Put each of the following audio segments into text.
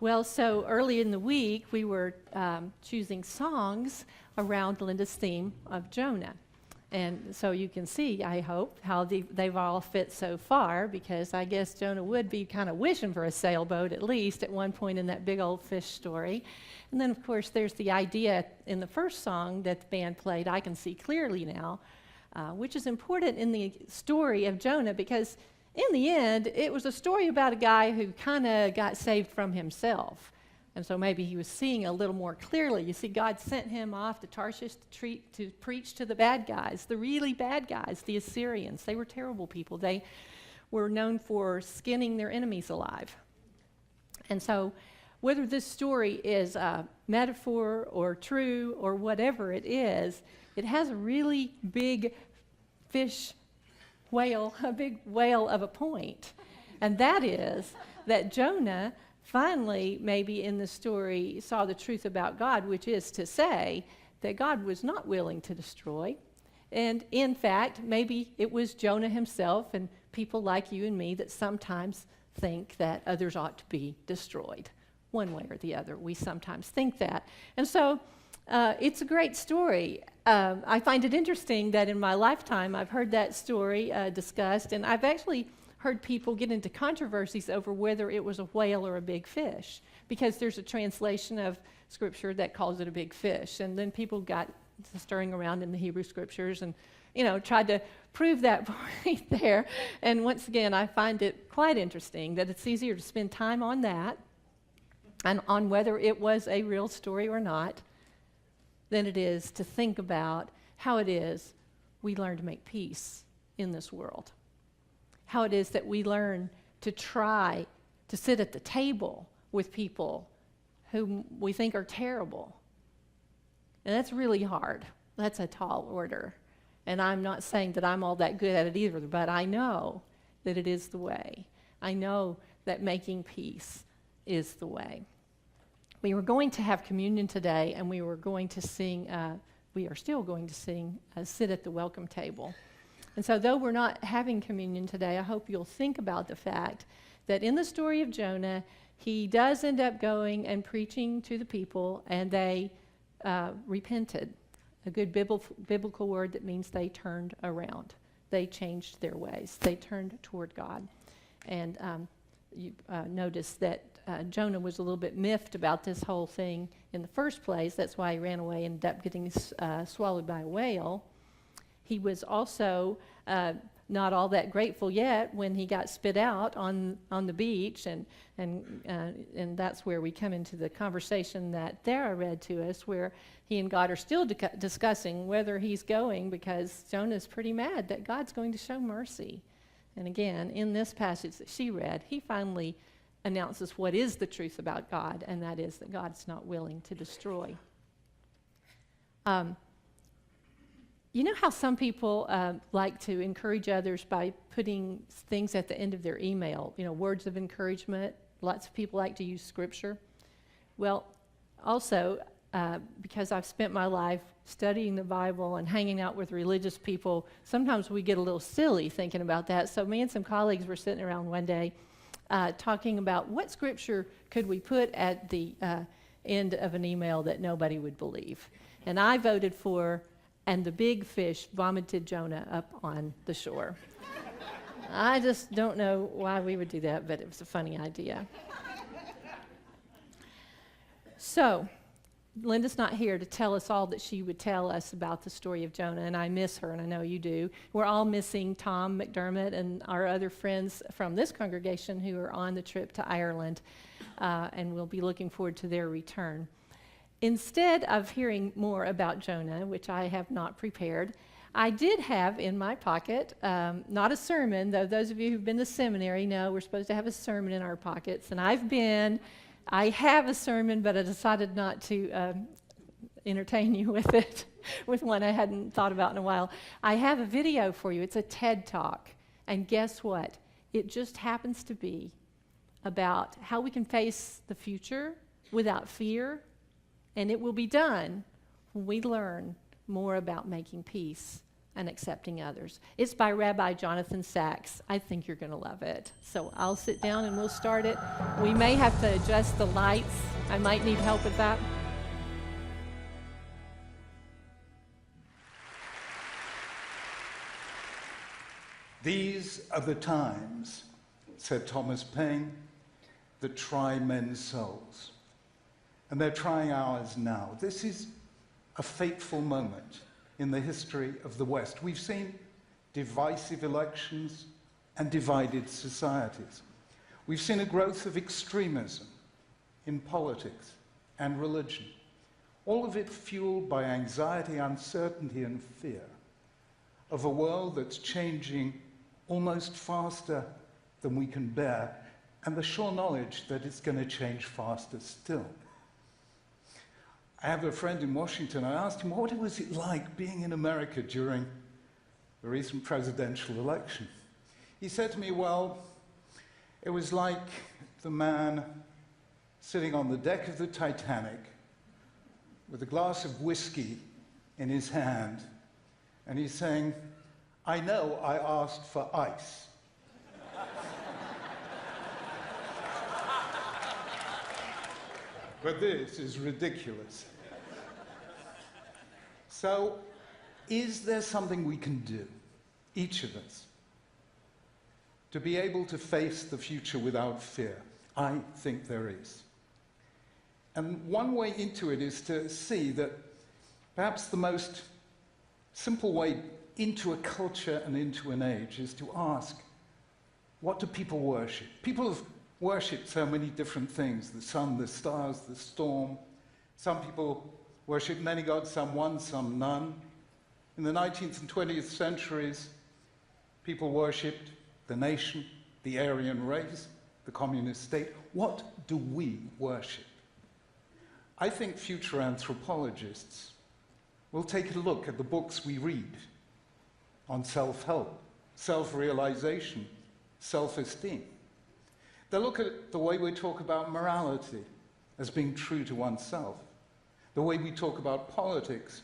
Well, so early in the week, we were choosing songs around Linda's theme of Jonah. And so you can see, I hope, how they've all fit so far, because I guess Jonah would be kind of wishing for a sailboat, at least, at one point in that big old fish story. And then, of course, there's the idea in the first song that the band played, I Can See Clearly Now, which is important in the story of Jonah, because in the end, it was a story about a guy who kind of got saved from himself. And so maybe he was seeing a little more clearly. You see, God sent him off to Tarshish to preach to the bad guys, the really bad guys, the Assyrians. They were terrible people. They were known for skinning their enemies alive. And so whether this story is a metaphor or true or whatever it is, it has a really big a big whale of a point. And that is that Jonah finally, maybe in the story, saw the truth about God, which is to say that God was not willing to destroy. And in fact, maybe it was Jonah himself and people like you and me that sometimes think that others ought to be destroyed. One way or the other, we sometimes think that. And so it's a great story. I find it interesting that in my lifetime I've heard that story discussed, and I've actually heard people get into controversies over whether it was a whale or a big fish, because there's a translation of Scripture that calls it a big fish, and then people got stirring around in the Hebrew Scriptures and tried to prove that point there. And once again, I find it quite interesting that it's easier to spend time on that and on whether it was a real story or not than it is to think about how it is we learn to make peace in this world. How it is that we learn to try to sit at the table with people whom we think are terrible. And that's really hard. That's a tall order. And I'm not saying that I'm all that good at it either, but I know that it is the way. I know that making peace is the way. We were going to have communion today, and we were going to sing, we are still going to sing, Sit at the Welcome Table. And so though we're not having communion today, I hope you'll think about the fact that in the story of Jonah, he does end up going and preaching to the people, and they repented. A good biblical word that means they turned around. They changed their ways. They turned toward God. And you notice that Jonah was a little bit miffed about this whole thing in the first place. That's why he ran away and ended up getting swallowed by a whale. He was also not all that grateful yet when he got spit out on the beach, and that's where we come into the conversation that Thera read to us, where he and God are still discussing whether he's going, because Jonah's pretty mad that God's going to show mercy. And again, in this passage that she read, he finally announces what is the truth about God, and that is that God's not willing to destroy. You know how some people like to encourage others by putting things at the end of their email, words of encouragement? Lots of people like to use Scripture. Well, also, because I've spent my life studying the Bible and hanging out with religious people, sometimes we get a little silly thinking about that. So me and some colleagues were sitting around one day talking about what Scripture could we put at the end of an email that nobody would believe. And I voted for, and the big fish vomited Jonah up on the shore. I just don't know why we would do that, but it was a funny idea. So, Linda's not here to tell us all that she would tell us about the story of Jonah, and I miss her, and I know you do. We're all missing Tom McDermott and our other friends from this congregation who are on the trip to Ireland, and we'll be looking forward to their return. Instead of hearing more about Jonah, which I have not prepared, I did have in my pocket, not a sermon, though those of you who've been to seminary know we're supposed to have a sermon in our pockets, and I have a sermon, but I decided not to entertain you with it, with one I hadn't thought about in a while. I have a video for you. It's a TED Talk, and guess what? It just happens to be about how we can face the future without fear. And it will be done when we learn more about making peace and accepting others. It's by Rabbi Jonathan Sacks. I think you're going to love it. So I'll sit down and we'll start it. We may have to adjust the lights. I might need help with that. These are the times, said Thomas Paine, that try men's souls. And they're trying ours now. This is a fateful moment in the history of the West. We've seen divisive elections and divided societies. We've seen a growth of extremism in politics and religion, all of it fueled by anxiety, uncertainty, and fear of a world that's changing almost faster than we can bear, and the sure knowledge that it's going to change faster still. I have a friend in Washington. I asked him, what was it like being in America during the recent presidential election? He said to me, well, it was like the man sitting on the deck of the Titanic with a glass of whiskey in his hand, and he's saying, I know I asked for ice. But this is ridiculous. So, is there something we can do, each of us, to be able to face the future without fear? I think there is. And one way into it is to see that perhaps the most simple way into a culture and into an age is to ask, what do people worship? People have worshipped so many different things: the sun, the stars, the storm. Some people worship many gods, some one, some none. In the 19th and 20th centuries, people worshipped the nation, the Aryan race, the communist state. What do we worship? I think future anthropologists will take a look at the books we read on self-help, self-realization, self-esteem. They'll look at the way we talk about morality as being true to oneself, the way we talk about politics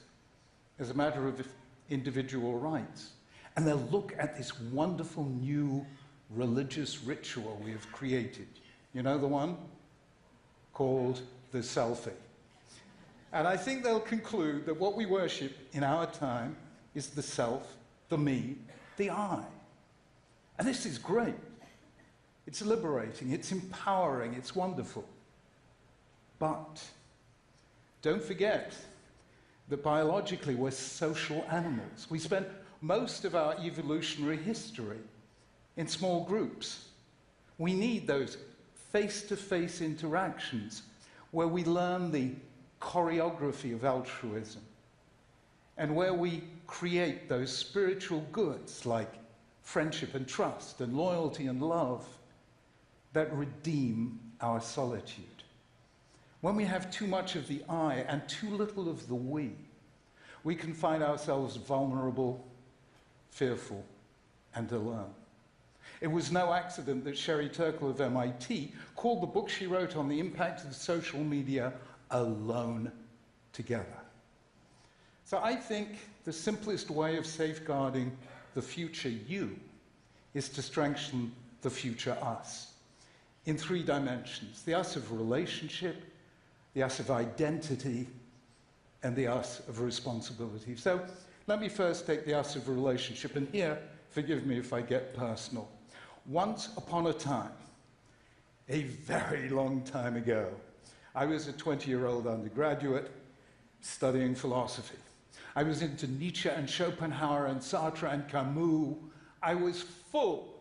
as a matter of individual rights. And they'll look at this wonderful new religious ritual we have created. You know the one? Called the selfie. And I think they'll conclude that what we worship in our time is the self, the me, the I. And this is great. It's liberating, it's empowering, it's wonderful. But don't forget that biologically we're social animals. We spend most of our evolutionary history in small groups. We need those face-to-face interactions where we learn the choreography of altruism and where we create those spiritual goods like friendship and trust and loyalty and love that redeem our solitude. When we have too much of the I and too little of the we can find ourselves vulnerable, fearful, and alone. It was no accident that Sherry Turkle of MIT called the book she wrote on the impact of social media Alone Together. So I think the simplest way of safeguarding the future you is to strengthen the future us in 3 dimensions: the us of relationship, the us of identity, and the us of responsibility. So let me first take the us of relationship, and here, forgive me if I get personal. Once upon a time, a very long time ago, I was a 20-year-old undergraduate studying philosophy. I was into Nietzsche and Schopenhauer and Sartre and Camus. I was full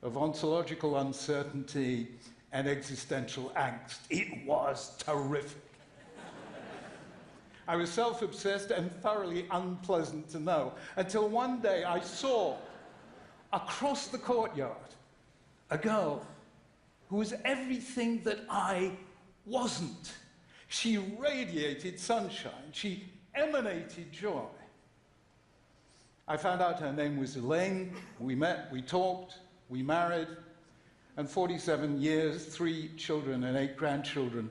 of ontological uncertainty and existential angst. It was terrific. I was self-obsessed and thoroughly unpleasant to know, until one day I saw, across the courtyard, a girl who was everything that I wasn't. She radiated sunshine. She emanated joy. I found out her name was Elaine. We met, we talked, we married, and 47 years, 3 children and 8 grandchildren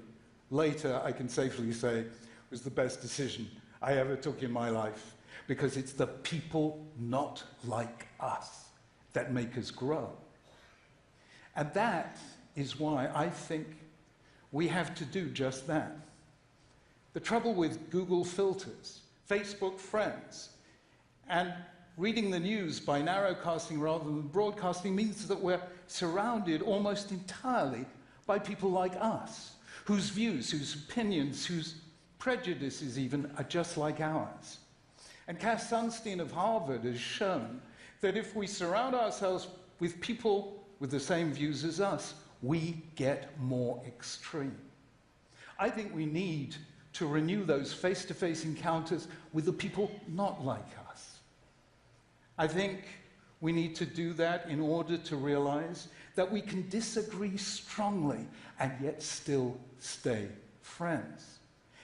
later, I can safely say, was the best decision I ever took in my life. because it's the people not like us that make us grow. And that is why I think we have to do just that. The trouble with Google filters, Facebook friends, and reading the news by narrowcasting rather than broadcasting means that we're surrounded almost entirely by people like us, whose views, whose opinions, whose prejudices even are just like ours. And Cass Sunstein of Harvard has shown that if we surround ourselves with people with the same views as us, we get more extreme. I think we need to renew those face-to-face encounters with the people not like us. I think we need to do that in order to realize that we can disagree strongly and yet still stay friends.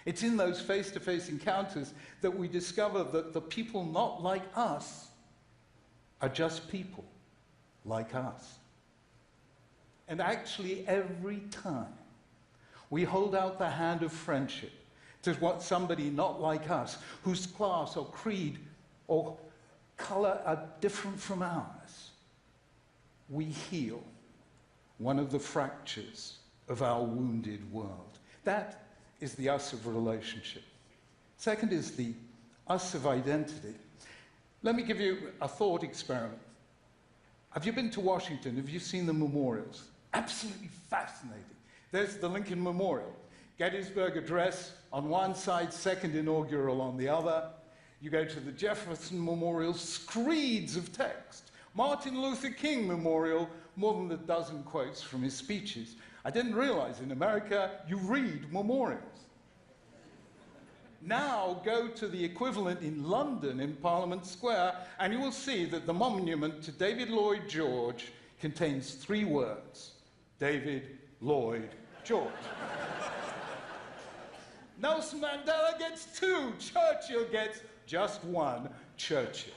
It's in those face-to-face encounters that we discover that the people not like us are just people like us. And actually, every time we hold out the hand of friendship to somebody not like us, whose class or creed or color are different from ours, we heal one of the fractures of our wounded world. That is the us of relationship. Second is the us of identity. Let me give you a thought experiment. Have you been to Washington? Have you seen the memorials? Absolutely fascinating. There's the Lincoln Memorial. Gettysburg Address on one side, Second Inaugural on the other. You go to the Jefferson Memorial, screeds of text. Martin Luther King Memorial, more than a dozen quotes from his speeches. I didn't realize in America you read memorials. Now go to the equivalent in London in Parliament Square and you will see that the monument to David Lloyd George contains 3 words. David Lloyd George. Nelson Mandela gets 2, Churchill gets just 1, Churchill.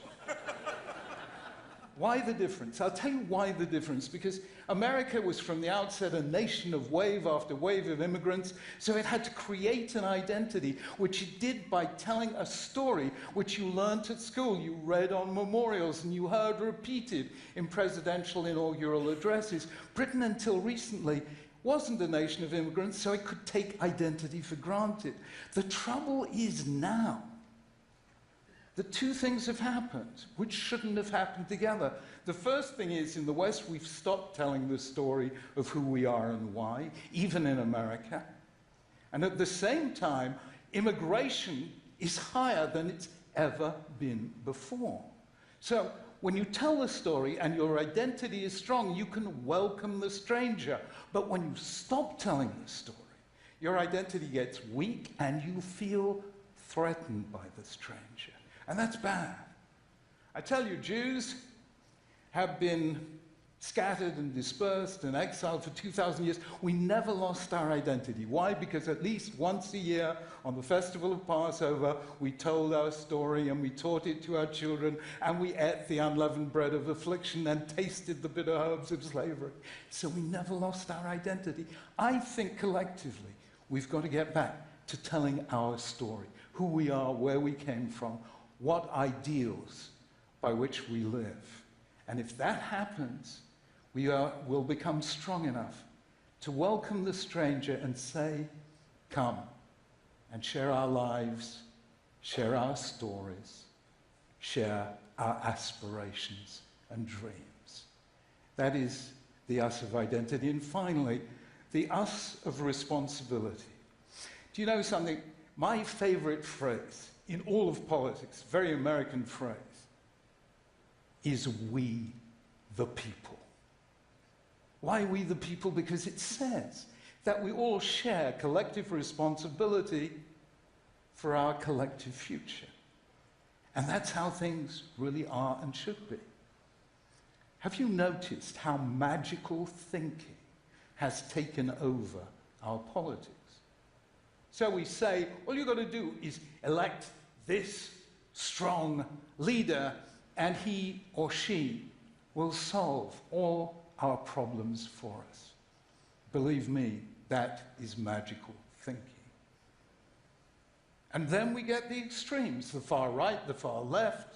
Why the difference? I'll tell you why the difference. Because America was from the outset a nation of wave after wave of immigrants, so it had to create an identity, which it did by telling a story which you learnt at school, you read on memorials, and you heard repeated in presidential inaugural addresses. Britain, until recently, wasn't a nation of immigrants, so it could take identity for granted. The trouble is now, the 2 things have happened, which shouldn't have happened together. The first thing is, in the West, we've stopped telling the story of who we are and why, even in America. And at the same time, immigration is higher than it's ever been before. So when you tell the story and your identity is strong, you can welcome the stranger. But when you stop telling the story, your identity gets weak and you feel threatened by the stranger. And that's bad. I tell you, Jews have been scattered and dispersed and exiled for 2,000 years. We never lost our identity. Why? Because at least once a year on the festival of Passover, we told our story and we taught it to our children and we ate the unleavened bread of affliction and tasted the bitter herbs of slavery. So we never lost our identity. I think collectively we've got to get back to telling our story, who we are, where we came from, what ideals by which we live. And if that happens, we'll become strong enough to welcome the stranger and say, come and share our lives, share our stories, share our aspirations and dreams. That is the us of identity. And finally, the us of responsibility. Do you know something? My favorite phrase in all of politics, very American phrase, is we the people. Why we the people? Because it says that we all share collective responsibility for our collective future. And that's how things really are and should be. Have you noticed how magical thinking has taken over our politics? So we say, all you've got to do is elect this strong leader, and he or she will solve all our problems for us. Believe me, that is magical thinking. And then we get the extremes, the far right, the far left,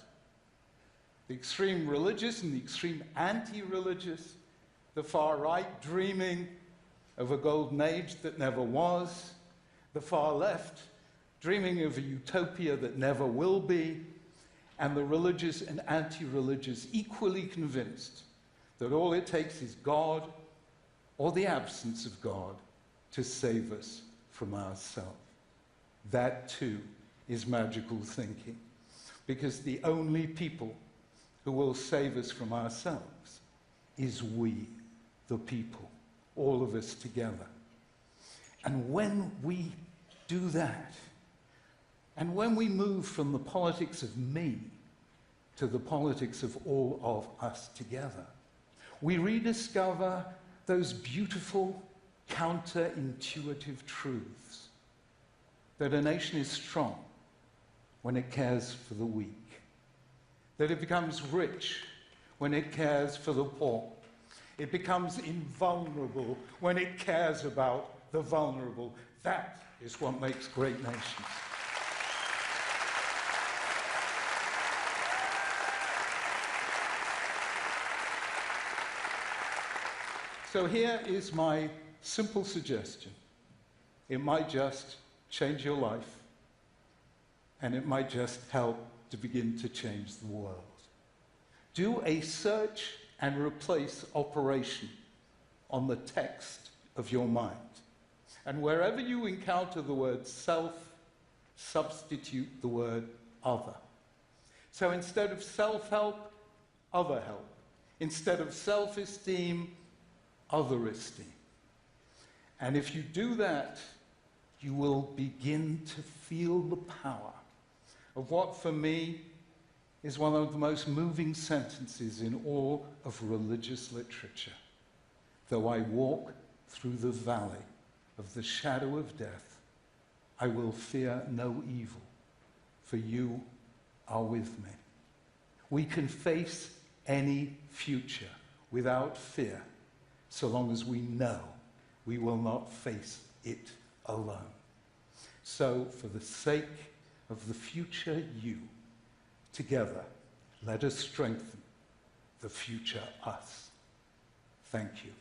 the extreme religious and the extreme anti-religious, the far right dreaming of a golden age that never was, the far left dreaming of a utopia that never will be, and the religious and anti-religious equally convinced that all it takes is God or the absence of God to save us from ourselves. That too is magical thinking, because the only people who will save us from ourselves is we, the people, all of us together. And when we do that, and when we move from the politics of me to the politics of all of us together, we rediscover those beautiful, counterintuitive truths that a nation is strong when it cares for the weak, that it becomes rich when it cares for the poor, it becomes invulnerable when it cares about the vulnerable. That is what makes great nations. So here is my simple suggestion. It might just change your life, and it might just help to begin to change the world. Do a search and replace operation on the text of your mind. And wherever you encounter the word self, substitute the word other. So instead of self-help, other help. Instead of self-esteem, other esteem. And if you do that, you will begin to feel the power of what, for me, is one of the most moving sentences in all of religious literature. Though I walk through the valley of the shadow of death, I will fear no evil, for you are with me. We can face any future without fear, so long as we know we will not face it alone. So, for the sake of the future you, together, let us strengthen the future us. Thank you.